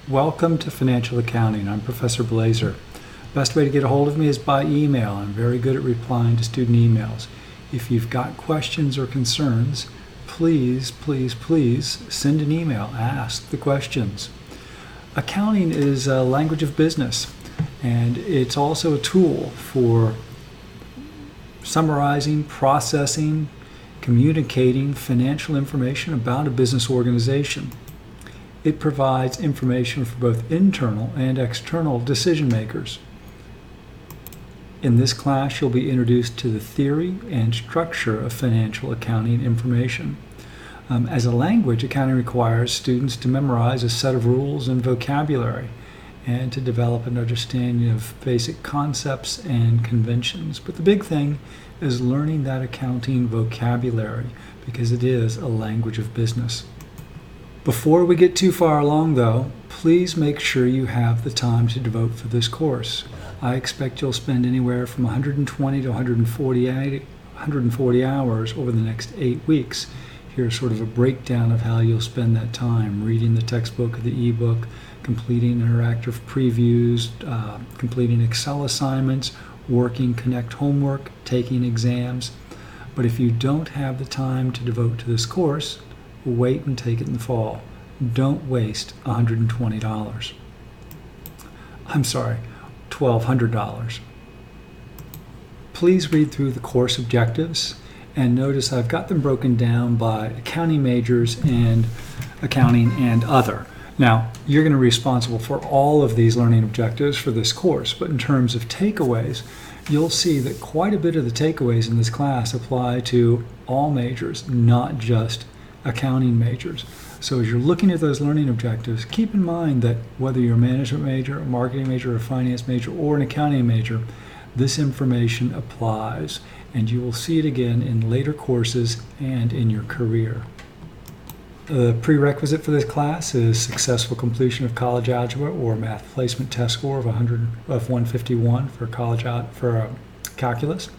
Welcome to Financial Accounting. I'm Professor Blazer. Best way to get a hold of me is by email. I'm very good at replying to student emails. If you've got questions or concerns, please send an email. Ask the questions. Accounting is a language of business, and it's also a tool for summarizing, processing, communicating financial information about a business organization. It provides information for both internal and external decision makers. In this class, you'll be introduced to the theory and structure of financial accounting information. As a language, accounting requires students to memorize a set of rules and vocabulary and to develop an understanding of basic concepts and conventions. But the big thing is learning that accounting vocabulary because it is a language of business. Before we get too far along, though, please make sure you have the time to devote for this course. I expect you'll spend anywhere from 120 to 140 hours over the next 8 weeks. Here's sort of a breakdown of how you'll spend that time: reading the textbook or the ebook, completing interactive previews, completing Excel assignments, working Connect homework, taking exams. But if you don't have the time to devote to this course, wait and take it in the fall. Don't waste $120. I'm sorry, $1,200. Please read through the course objectives and notice I've got them broken down by accounting majors and accounting and other. Now, you're going to be responsible for all of these learning objectives for this course, but in terms of takeaways, you'll see that quite a bit of the takeaways in this class apply to all majors, not just accounting majors. So as you're looking at those learning objectives, keep in mind that whether you're a management major, a marketing major, a finance major, or an accounting major, this information applies, and you will see it again in later courses and in your career. The prerequisite for this class is successful completion of college algebra or math placement test score of 151 for calculus.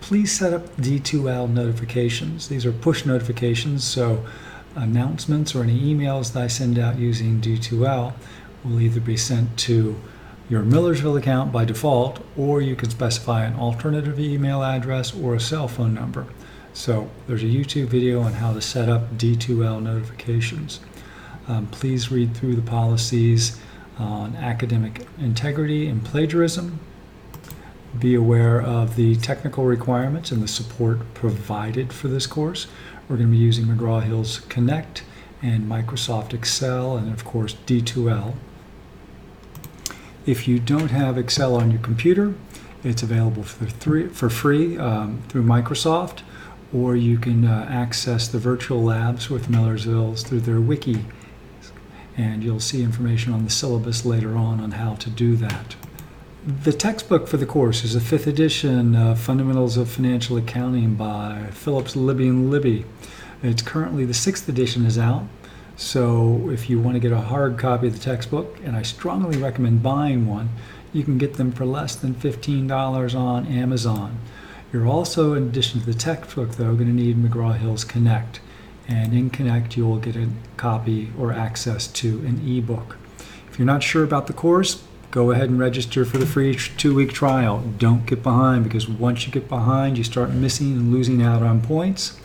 Please set up D2L notifications. These are push notifications, so announcements or any emails that I send out using D2L will either be sent to your Millersville account by default, or you can specify an alternative email address or a cell phone number. So there's a YouTube video on how to set up D2L notifications. Please read through the policies on academic integrity and plagiarism. Be aware of the technical requirements and the support provided for this course. We're going to be using McGraw-Hill's Connect and Microsoft Excel and, of course, D2L. If you don't have Excel on your computer, it's available for free through Microsoft, or you can access the virtual labs with Millersville's through their wiki, and you'll see information on the syllabus later on how to do that. The textbook for the course is a 5th edition of Fundamentals of Financial Accounting by Phillips, Libby & Libby. It's currently the 6th edition is out, so if you want to get a hard copy of the textbook, and I strongly recommend buying one, you can get them for less than $15 on Amazon. You're also, in addition to the textbook, though, going to need McGraw-Hill's Connect, and in Connect you'll get a copy or access to an ebook. If you're not sure about the course, go ahead and register for the free 2-week trial. Don't get behind, because once you get behind, you start missing and losing out on points.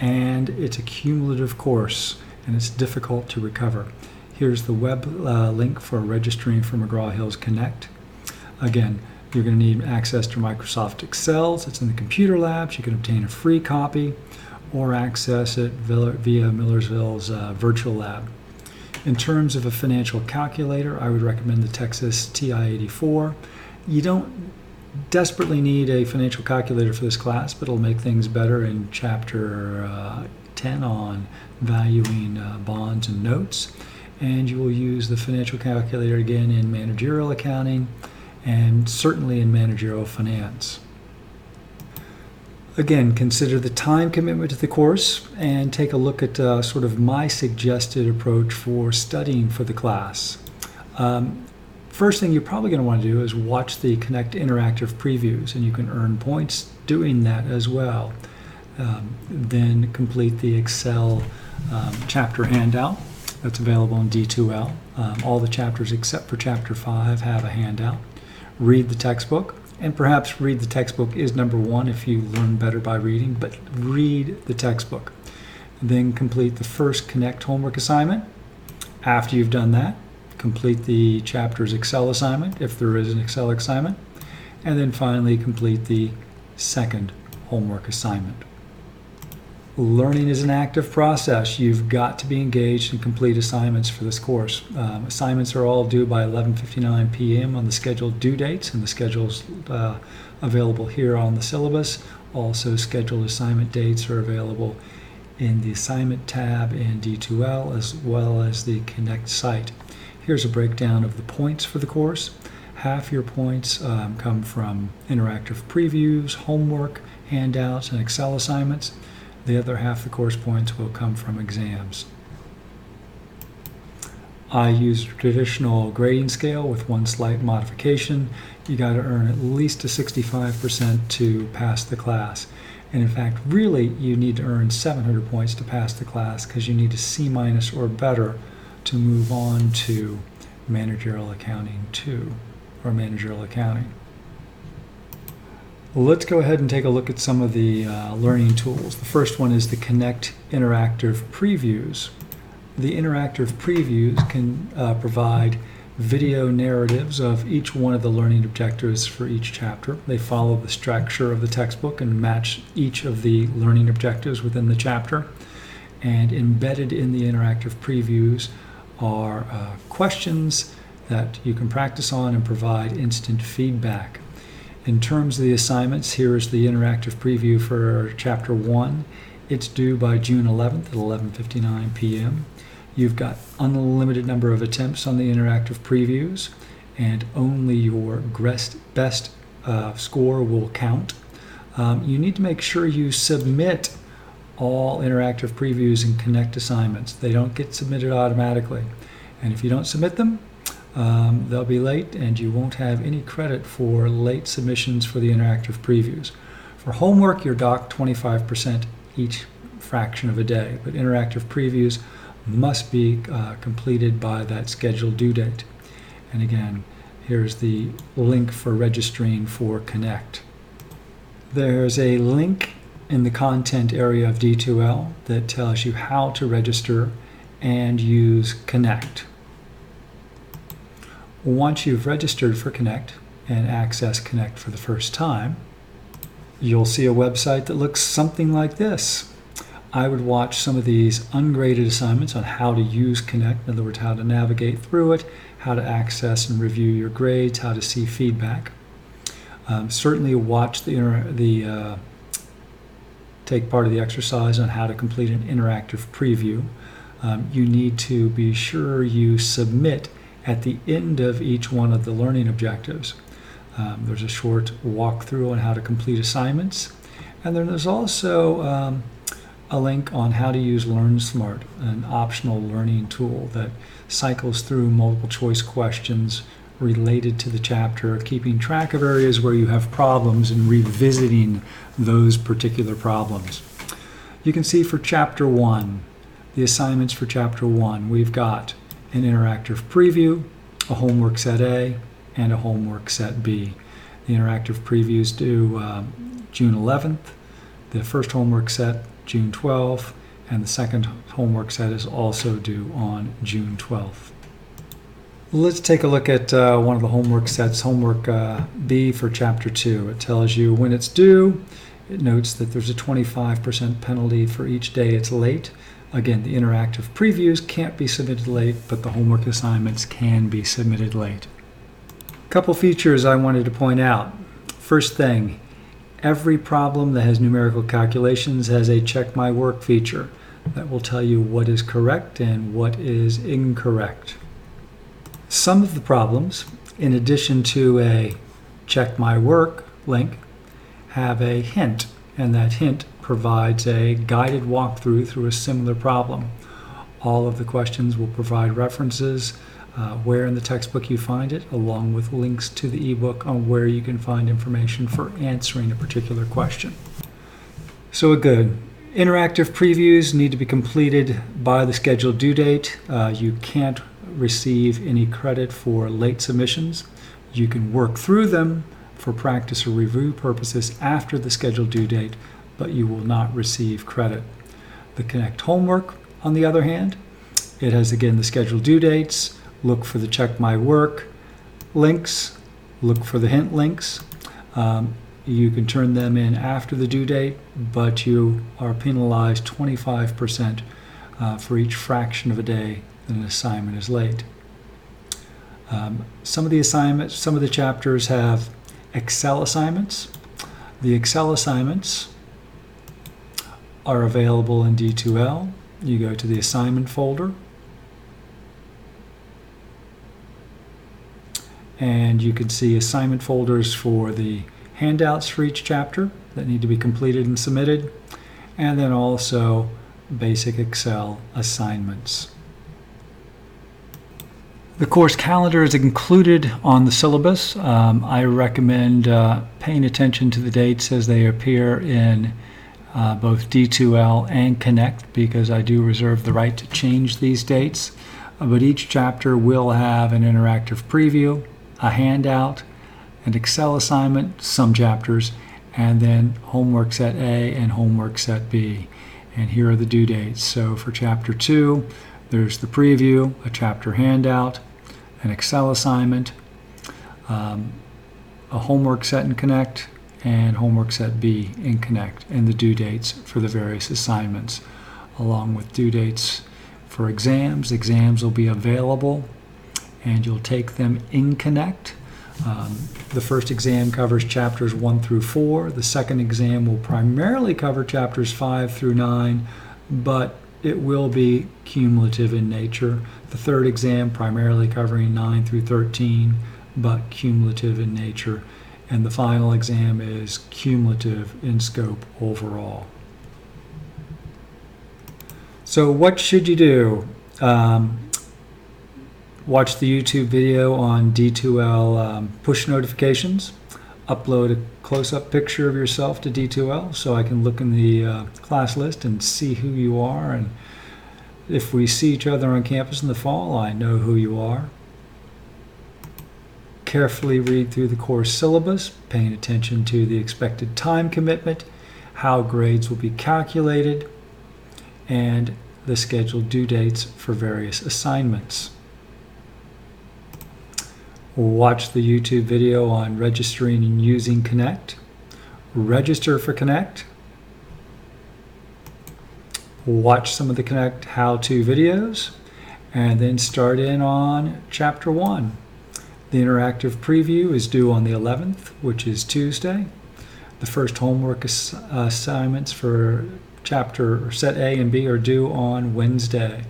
And it's a cumulative course, and it's difficult to recover. Here's the web link for registering for McGraw-Hill's Connect. Again, you're going to need access to Microsoft Excel. It's in the computer labs. You can obtain a free copy or access it via Millersville's virtual lab. In terms of a financial calculator, I would recommend the Texas TI-84. You don't desperately need a financial calculator for this class, but it'll make things better in Chapter 10 on valuing bonds and notes. And you will use the financial calculator again in managerial accounting and certainly in managerial finance. Again, consider the time commitment to the course and take a look at sort of my suggested approach for studying for the class. First thing you're probably going to want to do is watch the Connect interactive previews, and you can earn points doing that as well. Then complete the Excel chapter handout that's available in D2L. All the chapters except for Chapter 5 have a handout. Read the textbook, and perhaps read the textbook is number one if you learn better by reading, but read the textbook. Then complete the first Connect homework assignment. After you've done that, complete the chapter's Excel assignment, if there is an Excel assignment, and then finally complete the second homework assignment. Learning is an active process. You've got to be engaged and complete assignments for this course. Assignments are all due by 11:59 p.m. on the scheduled due dates, and the schedule's available here on the syllabus. Also, scheduled assignment dates are available in the assignment tab in D2L as well as the Connect site. Here's a breakdown of the points for the course. Half your points come from interactive previews, homework, handouts, and Excel assignments. The other half of the course points will come from exams. I use a traditional grading scale with one slight modification. You got to earn at least a 65% to pass the class. And in fact, really, you need to earn 700 points to pass the class because you need a C- or better to move on to Managerial Accounting 2 or Managerial Accounting. Let's go ahead and take a look at some of the learning tools. The first one is the Connect Interactive Previews. The interactive previews can provide video narratives of each one of the learning objectives for each chapter. They follow the structure of the textbook and match each of the learning objectives within the chapter. And embedded in the interactive previews are questions that you can practice on and provide instant feedback. In terms of the assignments, here's the interactive preview for Chapter 1. It's due by June 11th at 11:59 p.m. You've got unlimited number of attempts on the interactive previews, and only your best score will count. You need to make sure you submit all interactive previews and Connect assignments. They don't get submitted automatically. And if you don't submit them, they'll be late and you won't have any credit for late submissions for the interactive previews. For homework, you're docked 25% each fraction of a day, but interactive previews must be completed by that scheduled due date. And again, here's the link for registering for Connect. There's a link in the content area of D2L that tells you how to register and use Connect. Once you've registered for Connect and access Connect for the first time, you'll see a website that looks something like this. I would watch some of these ungraded assignments on how to use Connect, in other words, how to navigate through it, how to access and review your grades, how to see feedback. Certainly watch take part of the exercise on how to complete an interactive preview. You need to be sure you submit at the end of each one of the learning objectives. There's a short walkthrough on how to complete assignments. And then there's also a link on how to use LearnSmart, an optional learning tool that cycles through multiple choice questions related to the chapter, keeping track of areas where you have problems and revisiting those particular problems. You can see for Chapter 1, the assignments for Chapter 1, we've got an interactive preview, a homework set A, and a homework set B. The interactive previews due June 11th, the first homework set June 12th, and the second homework set is also due on June 12th. Let's take a look at one of the homework sets, homework B for Chapter 2. It tells you when it's due. It notes that there's a 25% penalty for each day it's late. Again, the interactive previews can't be submitted late, but the homework assignments can be submitted late. A couple features I wanted to point out. First thing, every problem that has numerical calculations has a Check My Work feature that will tell you what is correct and what is incorrect. Some of the problems, in addition to a Check My Work link, have a hint, and that hint provides a guided walkthrough through a similar problem. All of the questions will provide references where in the textbook you find it, along with links to the ebook on where you can find information for answering a particular question. So good. Interactive previews need to be completed by the scheduled due date. You can't receive any credit for late submissions. You can work through them for practice or review purposes after the scheduled due date, but you will not receive credit. The Connect homework, on the other hand, it has again the scheduled due dates. Look for the check my work links, look for the hint links. You can turn them in after the due date, but you are penalized 25% for each fraction of a day that an assignment is late. Some of the chapters have Excel assignments. The Excel assignments are available in D2L. You go to the assignment folder, and you can see assignment folders for the handouts for each chapter that need to be completed and submitted, and then also basic Excel assignments. The course calendar is included on the syllabus. I recommend paying attention to the dates as they appear in both D2L and Connect, because I do reserve the right to change these dates. But each chapter will have an interactive preview, a handout, an Excel assignment, some chapters, and then homework set A and homework set B. And here are the due dates. So for chapter 2, there's the preview, a chapter handout, an Excel assignment, a homework set in Connect, and homework set B in Connect, and the due dates for the various assignments, along with due dates for exams. Exams will be available, and you'll take them in Connect. The first exam covers chapters 1 through 4. The second exam will primarily cover chapters 5 through 9, but it will be cumulative in nature. The third exam primarily covering 9 through 13, but cumulative in nature. And the final exam is cumulative in scope overall. So what should you do? Watch the YouTube video on D2L push notifications. Upload a close-up picture of yourself to D2L so I can look in the class list and see who you are. And if we see each other on campus in the fall, I know who you are. Carefully read through the course syllabus, paying attention to the expected time commitment, how grades will be calculated, and the scheduled due dates for various assignments. Watch the YouTube video on registering and using Connect. Register for Connect. Watch some of the Connect how-to videos, and then start in on Chapter 1. The interactive preview is due on the 11th, which is Tuesday. The first homework assignments for Chapter Set A and B are due on Wednesday.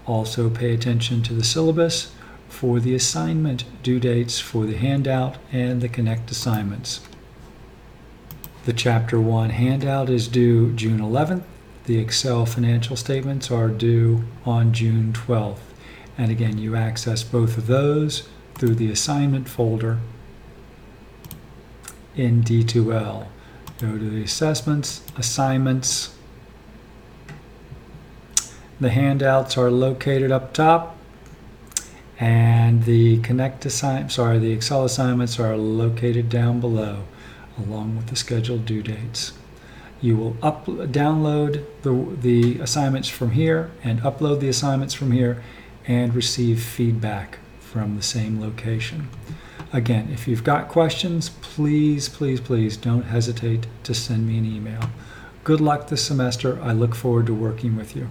Also pay attention to the syllabus for the assignment due dates for the handout and the Connect assignments. The Chapter 1 handout is due June 11th. The Excel financial statements are due on June 12th. And again, you access both of those through the assignment folder in D2L. Go to the assessments, assignments. The handouts are located up top, and the the Excel assignments are located down below, along with the scheduled due dates. You will download the assignments from here and upload the assignments from here and receive feedback from the same location. Again, if you've got questions, please, please, please don't hesitate to send me an email. Good luck this semester. I look forward to working with you.